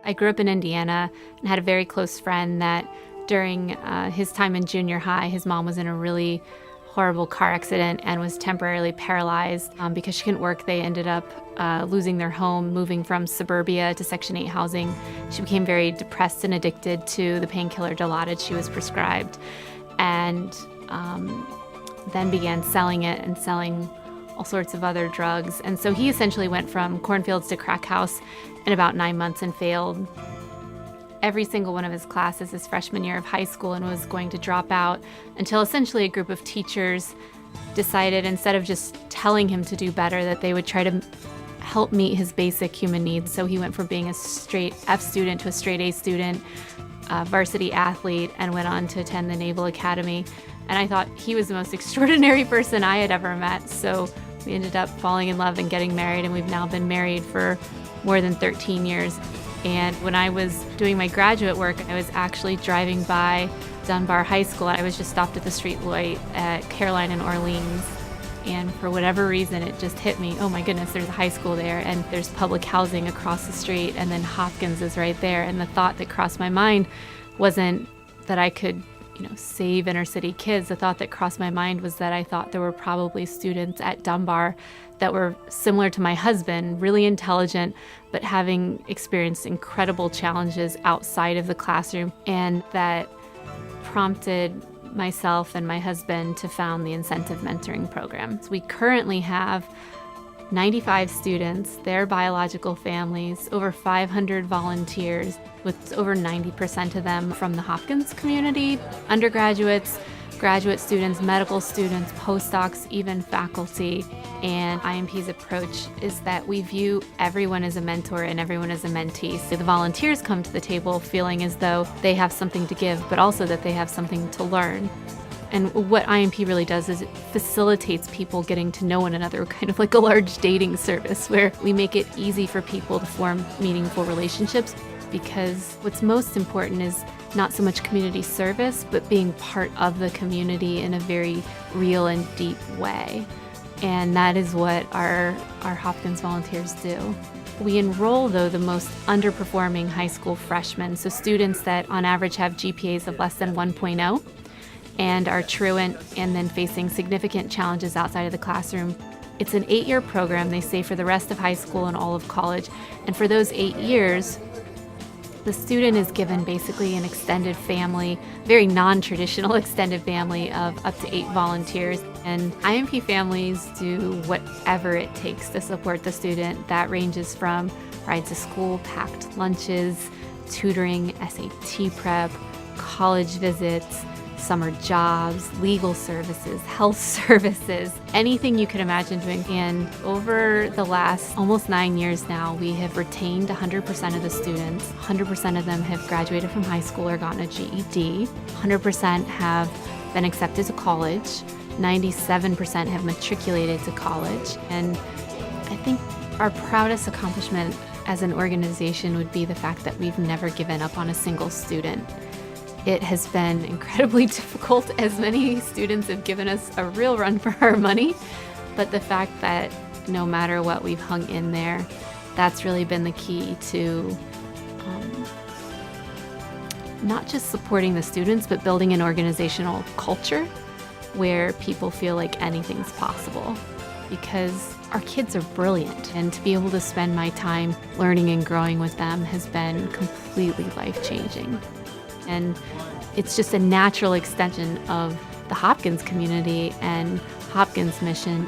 I grew up in Indiana and had a very close friend that during his time in junior high, his mom was in a really horrible car accident and was temporarily paralyzed. Because she couldn't work, they ended up losing their home, moving from suburbia to Section 8 housing. She became very depressed and addicted to the painkiller Dilaudid she was prescribed, and then began selling it and selling all sorts of other drugs. And so he essentially went from cornfields to crack house in about 9 months and failed every single one of his classes his freshman year of high school and was going to drop out until essentially a group of teachers decided, instead of just telling him to do better, that they would try to help meet his basic human needs. So he went from being a straight F student to a straight A student, varsity athlete, and went on to attend the Naval Academy. And I thought he was the most extraordinary person I had ever met. So we ended up falling in love and getting married, and we've now been married for more than 13 years. And when I was doing my graduate work, I was actually driving by Dunbar High School. I was just stopped at the street light at Caroline and Orleans. And for whatever reason, it just hit me, oh my goodness, there's a high school there, and there's public housing across the street, and then Hopkins is right there. And the thought that crossed my mind wasn't that I could, save inner city kids. The thought that crossed my mind was that I thought there were probably students at Dunbar that were similar to my husband, really intelligent, but having experienced incredible challenges outside of the classroom. And that prompted myself and my husband to found the Incentive Mentoring Program. So we currently have 95 students, their biological families, over 500 volunteers, with over 90% of them from the Hopkins community, undergraduates, graduate students, medical students, postdocs, even faculty. And IMP's approach is that we view everyone as a mentor and everyone as a mentee. So the volunteers come to the table feeling as though they have something to give, but also that they have something to learn. And what IMP really does is it facilitates people getting to know one another, kind of like a large dating service where we make it easy for people to form meaningful relationships, because what's most important is not so much community service, but being part of the community in a very real and deep way. And that is what our Hopkins volunteers do. We enroll, though, the most underperforming high school freshmen, so students that on average have GPAs of less than 1.0 and are truant and then facing significant challenges outside of the classroom. It's an 8-year program, they say, for the rest of high school and all of college. And for those 8 years, the student is given basically an extended family, very non-traditional extended family of up to 8 volunteers. And IMP families do whatever it takes to support the student. That ranges from rides to school, packed lunches, tutoring, SAT prep, college visits, summer jobs, legal services, health services, anything you could imagine doing. And over the last almost 9 years now, we have retained 100% of the students. 100% of them have graduated from high school or gotten a GED. 100% have been accepted to college. 97% have matriculated to college. And I think our proudest accomplishment as an organization would be the fact that we've never given up on a single student. It has been incredibly difficult, as many students have given us a real run for our money, but the fact that no matter what, we've hung in there, that's really been the key to not just supporting the students, but building an organizational culture where people feel like anything's possible, because our kids are brilliant, and to be able to spend my time learning and growing with them has been completely life-changing. And it's just a natural extension of the Hopkins community and Hopkins mission